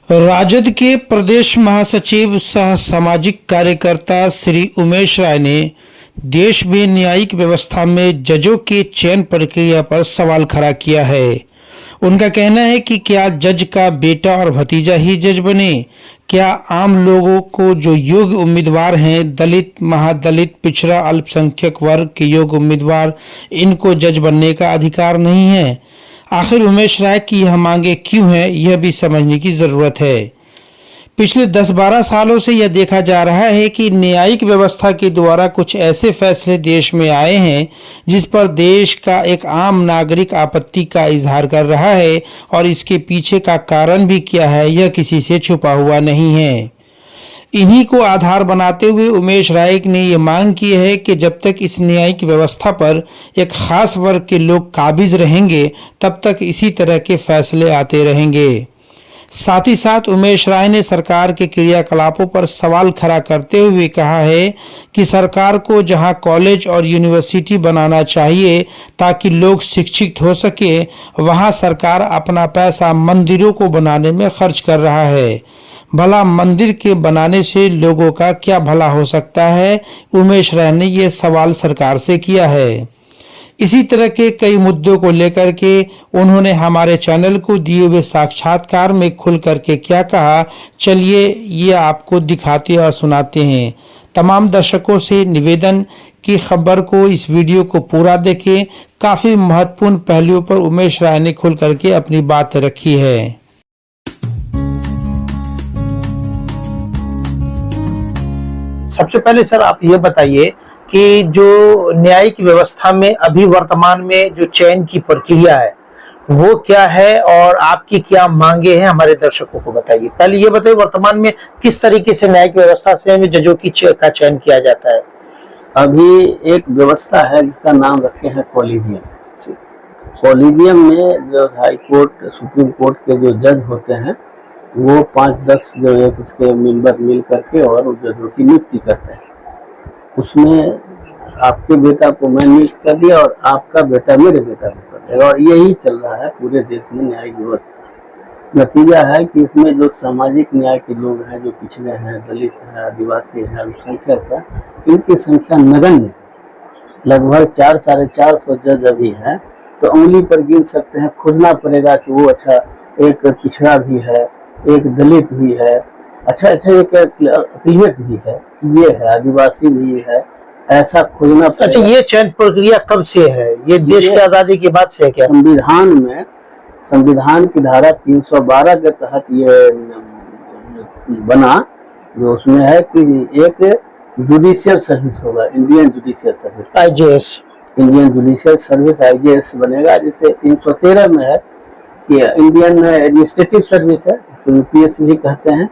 राजद के प्रदेश महासचिव सह सामाजिक कार्यकर्ता श्री उमेश राय ने देश में न्यायिक व्यवस्था में जजों के चयन प्रक्रिया पर सवाल खड़ा किया है। उनका कहना है कि क्या जज का बेटा और भतीजा ही जज बने? क्या आम लोगों को जो योग्य उम्मीदवार हैं, दलित, महादलित, पिछड़ा, अल्पसंख्यक वर्ग के योग्य उम्मीदवार, इनको जज बनने का अधिकार नहीं है? आखिर उमेश राय की यह मांगे क्यों है, यह भी समझने की जरूरत है। पिछले 10-12 सालों से यह देखा जा रहा है कि न्यायिक व्यवस्था के द्वारा कुछ ऐसे फैसले देश में आए हैं जिस पर देश का एक आम नागरिक आपत्ति का इजहार कर रहा है, और इसके पीछे का कारण भी क्या है यह किसी से छुपा हुआ नहीं है। इन्हीं को आधार बनाते हुए उमेश राय ने ये मांग की है कि जब तक इस न्यायिक व्यवस्था पर एक खास वर्ग के लोग काबिज रहेंगे तब तक इसी तरह के फैसले आते रहेंगे। साथ ही साथ उमेश राय ने सरकार के क्रियाकलापों पर सवाल खड़ा करते हुए कहा है कि सरकार को जहां कॉलेज और यूनिवर्सिटी बनाना चाहिए ताकि लोग शिक्षित हो सके, वहां सरकार अपना पैसा मंदिरों को बनाने में खर्च कर रहा है। भला मंदिर के बनाने से लोगों का क्या भला हो सकता है? उमेश राय ने यह सवाल सरकार से किया है। इसी तरह के कई मुद्दों को लेकर के उन्होंने हमारे चैनल को दिए हुए साक्षात्कार में खुल करके क्या कहा, चलिए ये आपको दिखाते और सुनाते हैं। तमाम दर्शकों से निवेदन की खबर को, इस वीडियो को पूरा देखें। काफी महत्वपूर्ण पहलुओं पर उमेश राय ने खुल करके अपनी बात रखी है। सबसे पहले सर आप ये बताइए कि जो न्यायिक व्यवस्था में अभी वर्तमान में जो चयन की प्रक्रिया है वो क्या है और आपकी क्या मांगे हैं, हमारे दर्शकों को बताइए। पहले ये बताइए वर्तमान में किस तरीके से न्यायिक व्यवस्था से जजों की का चयन किया जाता है। अभी एक व्यवस्था है जिसका नाम रखे हैं कॉलेजियम। कॉलेजियम में जो हाई कोर्ट, सुप्रीम कोर्ट के जो जज होते हैं वो 5-10 जो एक उसके मेंबर मिल करके और जजों की नियुक्ति करते हैं। उसमें आपके बेटा को मैं नियुक्त कर दिया और आपका बेटा मेरे बेटा को कर देगा, और यही चल रहा है पूरे देश में न्यायिक व्यवस्था। नतीजा है कि इसमें जो सामाजिक न्याय के लोग हैं, जो पिछड़े हैं, दलित हैं, आदिवासी हैं, अल्पसंख्यक हैं, इनकी संख्या नगण्य, लगभग 400-450 जज अभी हैं। तो उंगली पर गिन सकते हैं, खोजना पड़ेगा कि वो अच्छा एक पिछड़ा भी है, एक दलित भी है, अच्छा एक अकलियत भी है, ये है, आदिवासी भी है, ऐसा खोजना पड़ेगा। अच्छा, ये चयन प्रक्रिया कब से है? ये देश की आजादी के बाद से है क्या? संविधान में, संविधान की धारा 312 के तहत ये बना, जो उसमें है कि एक जुडिशियल सर्विस होगा, Indian judicial service, IJS, Indian judicial service IJS बनेगा। जिसे 313 में है कि इंडियन एडमिनिस्ट्रेटिव सर्विस है, इसको UPSC भी कहते हैं।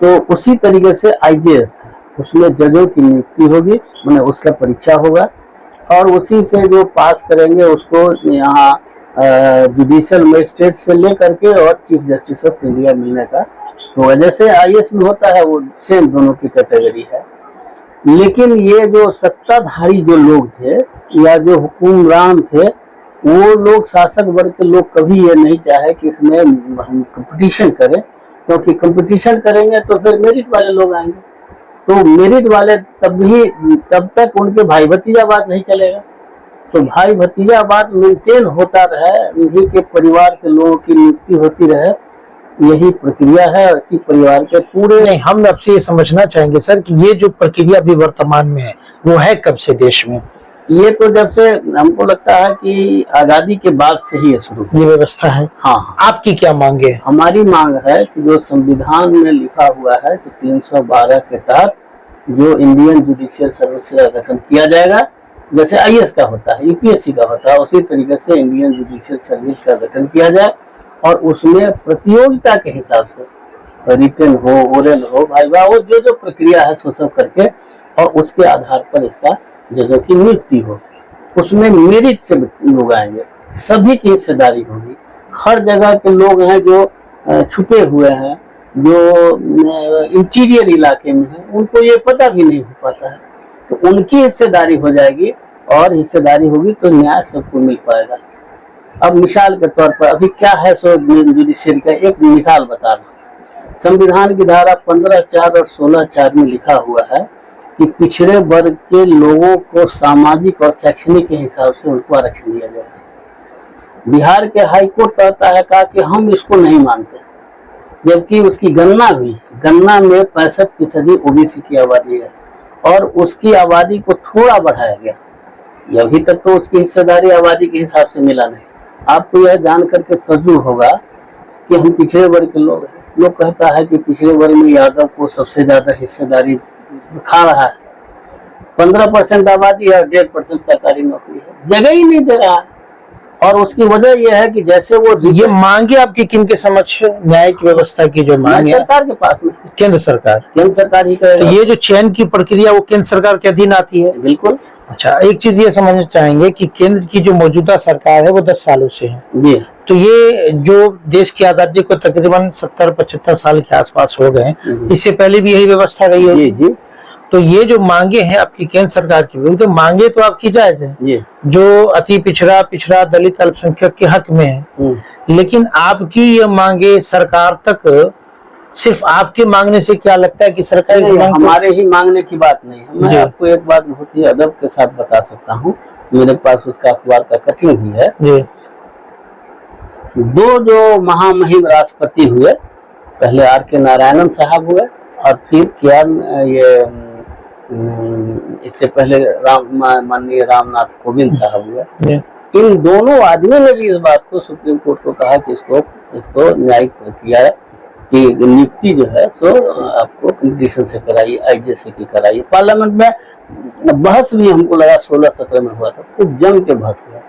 तो उसी तरीके से IJS था, उसमें जजों की नियुक्ति होगी, मैंने उसका परीक्षा होगा, और उसी से जो पास करेंगे उसको यहाँ जुडिशियल मजिस्ट्रेट से लेकर के और चीफ जस्टिस ऑफ इंडिया मिलने का होगा। जैसे IAS में होता है, वो सेम दोनों की कैटेगरी है। लेकिन ये जो सत्ताधारी जो लोग थे या जो हुक्मरान थे, वो लोग, शासक वर्ग के लोग कभी ये नहीं चाहे कि इसमें हम कंपटीशन करें, क्योंकि कंपटीशन करेंगे तो फिर मेरिट वाले लोग आएंगे। तो मेरिट वाले तब तक उनके भाई भतीजावाद नहीं चलेगा। तो भाई भतीजावाद मेंटेन होता रहे, इन्हीं के परिवार के लोगों की नियुक्ति होती रहे, यही प्रक्रिया है। इसी परिवार के पूरे नहीं, हम आपसे ये समझना चाहेंगे सर कि ये जो प्रक्रिया अभी वर्तमान में है वो है कब से देश में? ये तो जब से हमको लगता है कि आजादी के बाद से ही शुरू ये व्यवस्था है। हाँ, आपकी क्या मांग है? हमारी मांग है कि जो संविधान में लिखा हुआ है कि 312 के तहत जो इंडियन जुडिशियल सर्विस का गठन किया जाएगा, जैसे IAS का होता है, UPSC का होता है, उसी तरीके से इंडियन जुडिशियल सर्विस का गठन किया जाए, और उसमें प्रतियोगिता के हिसाब से रिटन हो, ओरल हो, भाईवा हो, जो प्रक्रिया है सो सब करके, और उसके आधार पर इसका जजों की नियुक्ति हो। उसमें मेरिट से लोग आएंगे, सभी की हिस्सेदारी होगी। हर जगह के लोग हैं जो छुपे हुए हैं, जो इंटीरियर इलाके में हैं, उनको ये पता भी नहीं हो पाता है, तो उनकी हिस्सेदारी हो जाएगी, और हिस्सेदारी होगी तो न्याय सबको मिल पाएगा। अब मिसाल के तौर पर अभी क्या है सो जुडिशियल का एक मिसाल बता रहा हूँ। संविधान की धारा 15(4) और 16(4) में लिखा हुआ है कि पिछड़े वर्ग के लोगों को सामाजिक और शैक्षणिक के हिसाब से उनको आरक्षण दिया जाएगा। बिहार के हाई कोर्ट कहता है कहा कि हम इसको नहीं मानते, जबकि उसकी गणना हुई, गणना में 65% ओबीसी की आबादी है और उसकी आबादी को थोड़ा बढ़ाया गया। अभी तक तो उसकी हिस्सेदारी आबादी के हिसाब से मिला नहीं। आपको यह जान करके तजुब होगा कि हम पिछड़े वर्ग के लोग हैं। लोग कहता है कि पिछड़े वर्ग में यादव को सबसे ज्यादा हिस्सेदारी खा रहा है। 15% आबादी है और 1.5% सरकारी नौकरी है, जगह ही नहीं दे रहा है। और उसकी वजह यह है कि जैसे वो ये मांगे आपकी किन के समक्ष, न्यायिक व्यवस्था की जो मांग है सरकार के पास में, केंद्र सरकार ही तो करेगा। ये जो चयन की प्रक्रिया वो केंद्र सरकार के अधीन आती है। बिल्कुल। अच्छा, एक चीज ये समझना चाहेंगे कि केंद्र की जो मौजूदा सरकार है वो 10 सालों से है, जी तो ये जो देश की आजादी को तकरीबन 70-75 साल के आसपास हो गए, इससे पहले भी यही व्यवस्था रही है। जी जी। तो ये जो मांगे हैं आपकी केंद्र सरकार की, तो मांगे तो आपकी जायज है, जी। जो अति पिछड़ा दलित अल्पसंख्यक के हक में है, लेकिन आपकी ये मांगे सरकार तक सिर्फ आपके मांगने से क्या लगता है कि सरकार हमारे ही मांगने की बात नहीं है। मैं आपको एक बात बहुत ही अदब के साथ बता सकता हूँ, मेरे पास उसका अखबार का कटिंग भी है। जी। दो जो महामहिम राष्ट्रपति हुए, पहले R.K. नारायणन साहब हुए और फिर इससे पहले माननीय रामनाथ कोविंद साहब हुए। इन दोनों आदमी ने भी इस बात को सुप्रीम कोर्ट को कहा कि इसको न्यायिक प्रक्रिया की नियुक्ति जो है सो आपको कंपटीशन से कराइए, IJ से की कराइए। पार्लियामेंट में बहस भी हमको लगा 16-17 में हुआ था, खूब जम के बहस हुआ,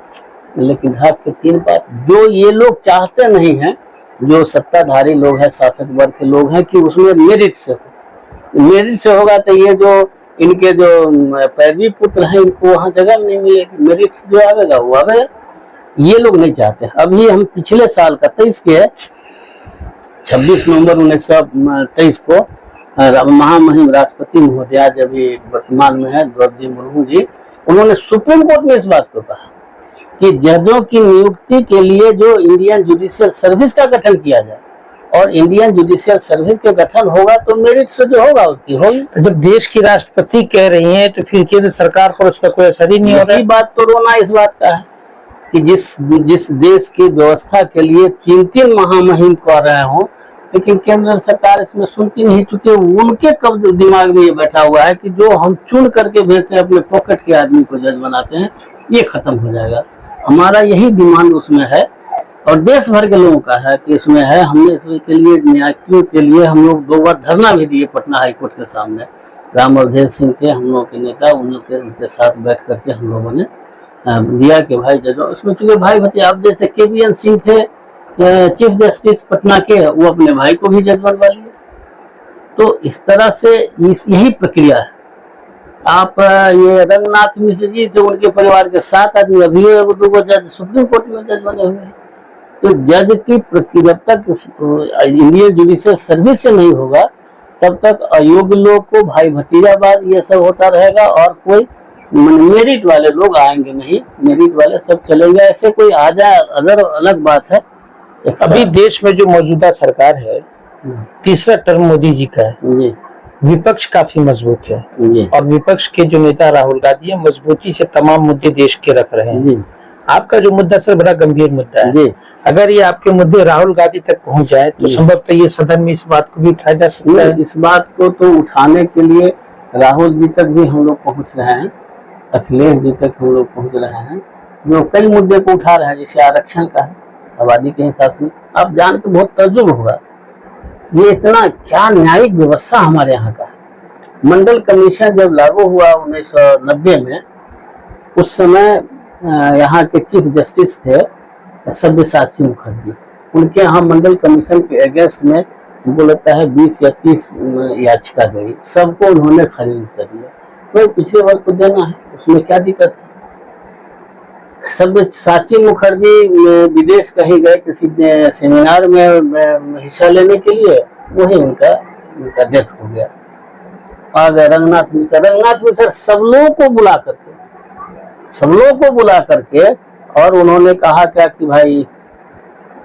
लेकिन ढाक के 3 बात जो ये लोग चाहते नहीं हैं, जो सत्ताधारी लोग हैं, शासक वर्ग के लोग हैं, कि उसमें मेरिट से होगा तो ये जो इनके जो पैरवी पुत्र हैं इनको वहां जगह नहीं मिलेगी। मेरिट जो आवेगा वो आवेगा, ये लोग नहीं चाहते। अभी हम पिछले साल का 23 के 26 नवंबर 1923 को महामहिम राष्ट्रपति महोदया जब वर्तमान में है द्रौपदी मुर्मू जी, उन्होंने सुप्रीम कोर्ट में इस बात को कहा कि जजों की नियुक्ति के लिए जो इंडियन जुडिशियल सर्विस का गठन किया जाए, और इंडियन जुडिशियल सर्विस के गठन होगा तो मेरिट से जो होगा उसकी होगी। तो जब देश की राष्ट्रपति कह रही हैं तो फिर केंद्र सरकार पर उसका कोई असर ही नहीं हो रहा है। बात तो रोना इस बात का है कि जिस देश की व्यवस्था के लिए 3 महामहिम कर रहे हो, लेकिन केंद्र सरकार इसमें सुनती नहीं, चुके उनके कब दिमाग में ये बैठा हुआ है कि जो हम चुन करके भेजते हैं अपने पॉकेट के आदमी को जज बनाते हैं, ये खत्म हो जाएगा। हमारा यही डिमांड उसमें है और देश भर के लोगों का है कि इसमें है। हमने इसके लिए न्यायियों के लिए हम लोग 2 बार धरना भी दिए पटना हाईकोर्ट के सामने। राम अवधेश सिंह थे हम लोगों के नेता, उनके साथ बैठ करके हम लोगों ने दिया कि भाई जजों, इसमें चूंकि भाई भतीजा आप जैसे KBN सिंह थे चीफ जस्टिस पटना के, वो अपने भाई को भी जज बनवा लिए। तो इस तरह से यही प्रक्रिया है। आप ये रंगनाथ मिश्र जी थे, उनके परिवार के 7 आदमी अभी 2 जज सुप्रीम कोर्ट में जज बने हुए हैं। तो जज की प्रक्रिया तक इंडियन जुडिशियल सर्विस से नहीं होगा तब तक अयोग्य लोग को भाई भतीजावाद ये सब होता रहेगा और कोई मेरिट वाले लोग आएंगे नहीं, मेरिट वाले सब चलेंगे। ऐसे कोई आ जाए अलग बात है। अभी देश में जो मौजूदा सरकार है, 3रा टर्म मोदी जी का है जी, विपक्ष काफी मजबूत है जी, और विपक्ष के जो नेता राहुल गांधी है मजबूती से तमाम मुद्दे देश के रख रहे हैं जी। आपका जो मुद्दा सर बड़ा गंभीर मुद्दा है जी। अगर ये आपके मुद्दे राहुल गांधी तक पहुंच जाए तो संभवतः ये सदन में इस बात को भी उठाया जा सकता है। इस बात को तो उठाने के लिए राहुल जी तक भी हम लोग पहुंच रहे हैं, अखिलेश जी तक हम लोग पहुंच रहे हैं, जो कई मुद्दे को उठा रहे हैं, जैसे आरक्षण का है, आबादी के हिसाब से। आप जान के बहुत तजुब होगा ये इतना क्या न्यायिक व्यवस्था हमारे यहाँ का है। मंडल कमीशन जब लागू हुआ 1990 में, उस समय यहाँ के चीफ जस्टिस थे सब्यसाची मुखर्जी। उनके यहाँ मंडल कमीशन के अगेंस्ट में हमको लगता है 20 या 30 याचिका गई, सबको उन्होंने खारिज कर दिया। कोई पिछड़े वर्ग को देना है, उसमें क्या दिक्कत है। सब्यसाची मुखर्जी विदेश कहीं गए किसी सेमिनार में हिस्सा लेने के लिए, वही उनका डेथ हो गया। और रंगनाथ मिश्र सब लोगों को बुला करके और उन्होंने कहा क्या कि भाई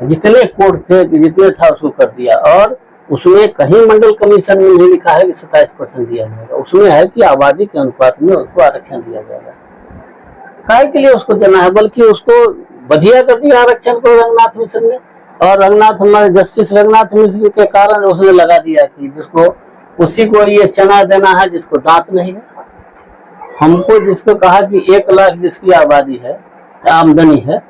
जितने कोर्ट थे जितने था उसको कर दिया। और उसमें कहीं मंडल कमीशन में नहीं लिखा है कि 27% दिया जाएगा, उसमें है कि आबादी के अनुपात में उसको आरक्षण दिया जाएगा। काय के लिए उसको देना है, बल्कि उसको बढ़िया कर दिया आरक्षण को रंगनाथ मिश्र ने, और रंगनाथ हमारे जस्टिस रंगनाथ मिश्र के कारण उसने लगा दिया कि जिसको उसी को ये चना देना है जिसको दांत नहीं है। हमको जिसको कहा कि 1 लाख जिसकी आबादी है, आमदनी है,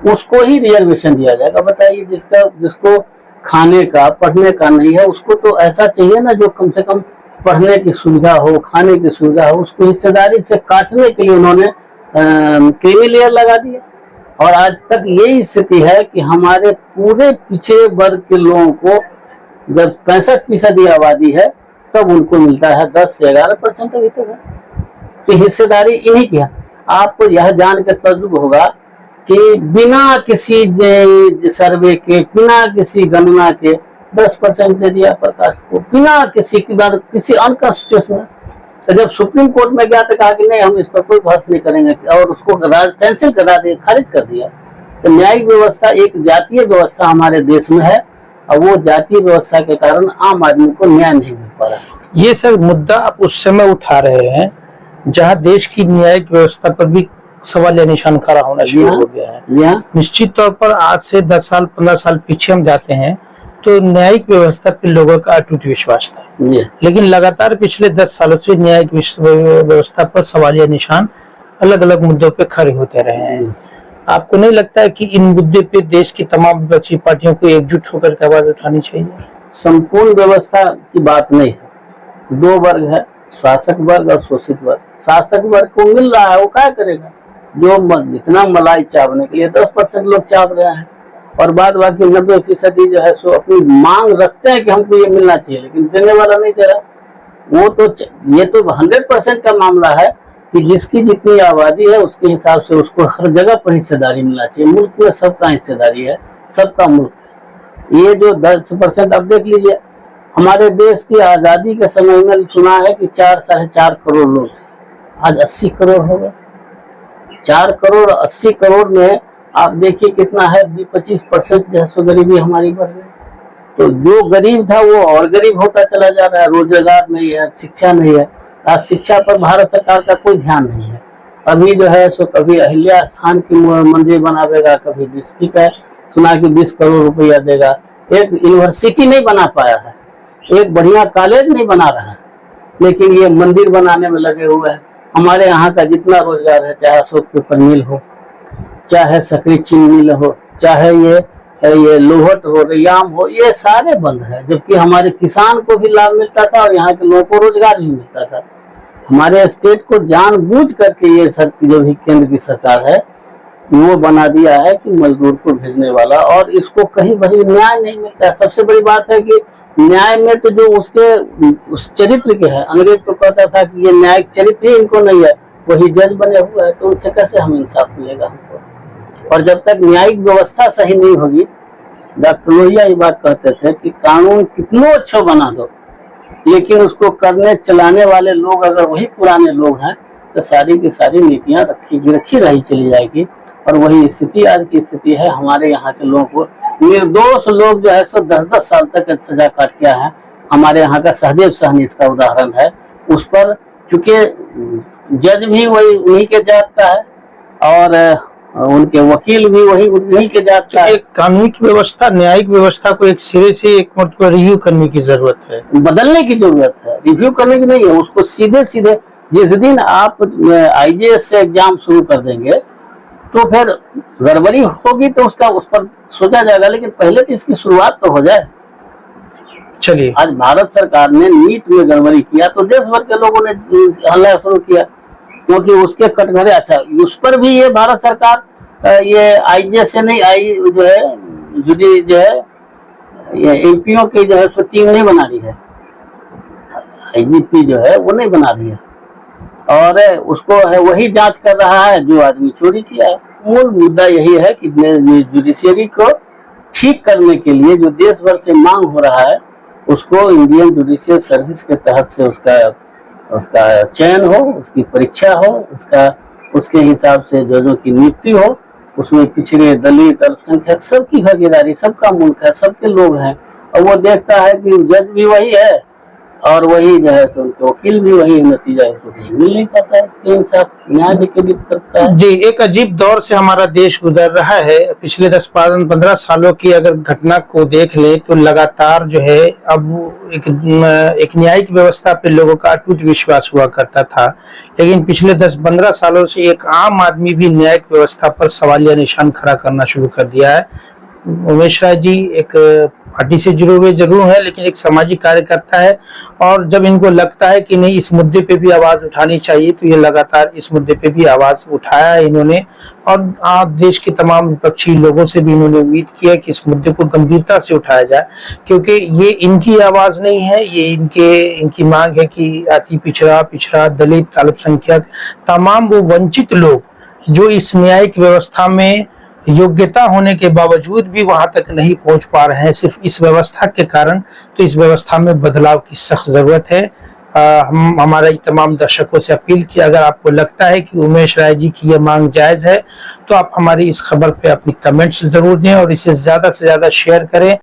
उसको ही रिजर्वेशन दिया जाएगा। बताइए जिसको खाने का पढ़ने का नहीं है, उसको तो ऐसा चाहिए ना जो कम से कम पढ़ने की सुविधा हो, खाने की सुविधा हो। उसको हिस्सेदारी से काटने के लिए उन्होंने क्रीमी लेयर लगा दिया। और आज तक यही स्थिति है कि हमारे पूरे पिछड़े वर्ग के लोगों को जब 65% आबादी है तब उनको मिलता है 10 से 11% अभी तक है। तो हिस्सेदारी इन्हीं की है। आपको यह जान के तजुब होगा कि बिना किसी सर्वे के, बिना किसी गणना के 10% दे दिया प्रकाश को, बिना किसी की बात, किसी अनकॉन्स्टिट्यूशनल। तो जब सुप्रीम कोर्ट में गया तो कहा कि नहीं हम इस पर कोई बहस नहीं करेंगे, और उसको कैंसिल करा दिया, खारिज कर दिया। तो न्यायिक व्यवस्था एक जातीय व्यवस्था हमारे देश में है, और वो जातीय व्यवस्था के कारण आम आदमी को न्याय नहीं मिल पा रहा। ये सर मुद्दा आप उस समय उठा रहे हैं जहां देश की न्यायिक व्यवस्था पर भी सवाल या निशान खड़ा होना शुरू हो गया है। निश्चित तौर पर आज से 10 साल 15 साल पीछे हम जाते हैं तो न्यायिक व्यवस्था पे लोगों का अटूट विश्वास था, लेकिन लगातार पिछले 10 सालों से न्यायिक व्यवस्था पर सवाल या निशान अलग अलग मुद्दों पे खड़े होते रहे हैं। आपको नहीं लगता है कि इन मुद्दे पे देश की तमाम विपक्षी पार्टियों को एकजुट होकर के आवाज उठानी चाहिए? संपूर्ण व्यवस्था की बात नहीं है, 2 वर्ग है, शासक वर्ग और शोषित वर्ग। शासक वर्ग को मिल रहा है, वो क्या करेगा? जो जितना मलाई चावने के लिए 10% लोग चाव रहे हैं, और बाद बाकी 90% जो है सो अपनी मांग रखते हैं कि हमको ये मिलना चाहिए, लेकिन देने वाला नहीं दे रहा। वो तो ये तो 100% का मामला है कि जिसकी जितनी आबादी है उसके हिसाब से उसको हर जगह पर हिस्सेदारी मिलना चाहिए। मुल्क में सबका हिस्सेदारी है, सबका मुल्क है। ये जो 10% अब देख लीजिए, हमारे देश की आजादी के समय में सुना है कि 4 साढ़े 4 करोड़ लोग थे, आज 80 करोड़ हो गए। 4 करोड़ 80 करोड़ में आप देखिए कितना है, 25% जो है सो गरीबी हमारी बढ़ गई। तो जो गरीब था वो और गरीब होता चला जा रहा है। रोजगार नहीं है, शिक्षा नहीं है। आज शिक्षा पर भारत सरकार का कोई ध्यान नहीं है। अभी जो है सो कभी अहिल्या स्थान की मंदिर बनावेगा, कभी बिस्फी का सुना कि 20 करोड़ रुपया देगा। एक यूनिवर्सिटी नहीं बना पाया है, एक बढ़िया कॉलेज नहीं बना रहा है, लेकिन ये मंदिर बनाने में लगे हुए हैं। हमारे यहाँ का जितना रोजगार है, चाहे अशोक पेपर मिल हो, चाहे सकरी चीनी मिल हो, चाहे ये लोहट हो, रैयाम हो, ये सारे बंद है। जबकि हमारे किसान को भी लाभ मिलता था और यहाँ के लोगों को रोजगार भी मिलता था। हमारे स्टेट को जानबूझ करके ये जो भी केंद्र की सरकार है वो बना दिया है कि मजदूर को भेजने वाला, और इसको कहीं भी न्याय नहीं मिलता है। सबसे बड़ी बात है कि न्याय में तो जो उसके उस चरित्र के है, अंग्रेज तो कहता था कि ये न्यायिक चरित्र ही इनको नहीं है, वही जज बने हुए हैं, तो उनसे कैसे हम इंसाफ मिलेगा हमको? और जब तक न्यायिक व्यवस्था सही नहीं होगी, डॉक्टर लोहिया ये बात कहते थे कि कानून कितना अच्छा बना दो, लेकिन उसको करने चलाने वाले लोग अगर वही पुराने लोग हैं तो सारी की सारी नीतियां रखी रही चली जाएगी। और वही स्थिति आज की स्थिति है। हमारे यहाँ के लोगों को, निर्दोष लोग जो है सो 10-10 साल तक सजा काट किया है। हमारे यहाँ का सहदेव सहनी इसका उदाहरण है। उस पर चूंकि जज भी वही उन्हीं के जात का है और उनके वकील भी वही उन्हीं के जात का है। एक कानूनी व्यवस्था, न्यायिक व्यवस्था को एक सिरे से एक मतलब रिव्यू करने की जरूरत है, बदलने की जरूरत है। रिव्यू करने की नहीं है, उसको सीधे सीधे जिस दिन आप IJS से एग्जाम शुरू कर देंगे तो फिर गड़बड़ी होगी तो उसका उस पर सोचा जाएगा, लेकिन पहले तो इसकी शुरुआत तो हो जाए। चलिए, आज भारत सरकार ने नीट में गड़बड़ी किया तो देश भर के लोगों ने हल्ला शुरू किया, क्योंकि उसके कटघरे, अच्छा उस पर भी ये भारत सरकार ये IJS से नहीं आई, जो है जुडी जो है ये MPO की जो है सो टीम नहीं बना रही है, IGP जो है वो नहीं बना रही है, और उसको है वही जांच कर रहा है जो आदमी चोरी किया है। मूल मुद्दा यही है कि जुडिशियरी को ठीक करने के लिए जो देश भर से मांग हो रहा है उसको इंडियन जुडिशियल सर्विस के तहत से उसका चयन हो, उसकी परीक्षा हो, उसके हिसाब से जजों की नियुक्ति हो, उसमें पिछड़े, दलित, अल्पसंख्यक सबकी भागीदारी, सबका मुल्क है, सबके लोग हैं, और वो देखता है कि जज भी वही है और वही जो है सो उनके वकील भी वही, नतीजा इसको मिल नहीं पाता है, इसलिए इंसाफ न्याय देके भी करता है। जी, एक अजीब दौर से हमारा देश गुजर रहा है। पिछले 10-15 सालों की अगर घटना को देख ले तो लगातार जो है अब एक न्यायिक व्यवस्था पे लोगों का अटूट विश्वास हुआ करता था, लेकिन पिछले 10-15 सालों से एक आम आदमी भी न्यायिक व्यवस्था पर सवालिया निशान खड़ा करना शुरू कर दिया है। उमेश राय जी एक पार्टी से जुड़े हुए जरूर है, लेकिन एक सामाजिक कार्यकर्ता है, और जब इनको लगता है कि नहीं इस मुद्दे पे भी आवाज उठानी चाहिए तो ये लगातार इस मुद्दे पे भी आवाज उठाया है इन्होंने, और आप देश के तमाम विपक्षी लोगों से भी इन्होंने उम्मीद किया कि इस मुद्दे को गंभीरता से उठाया जाए, क्योंकि ये इनकी आवाज नहीं है, ये इनकी मांग है कि अति पिछड़ा दलित, अल्पसंख्यक, तमाम वो वंचित लोग जो इस न्यायिक व्यवस्था में योग्यता होने के बावजूद भी वहां तक नहीं पहुंच पा रहे हैं सिर्फ इस व्यवस्था के कारण, तो इस व्यवस्था में बदलाव की सख्त जरूरत है। हम हमारे तमाम दर्शकों से अपील की, अगर आपको लगता है कि उमेश राय जी की यह मांग जायज है तो आप हमारी इस खबर पे अपनी कमेंट्स जरूर दें और इसे ज्यादा से ज्यादा शेयर करें।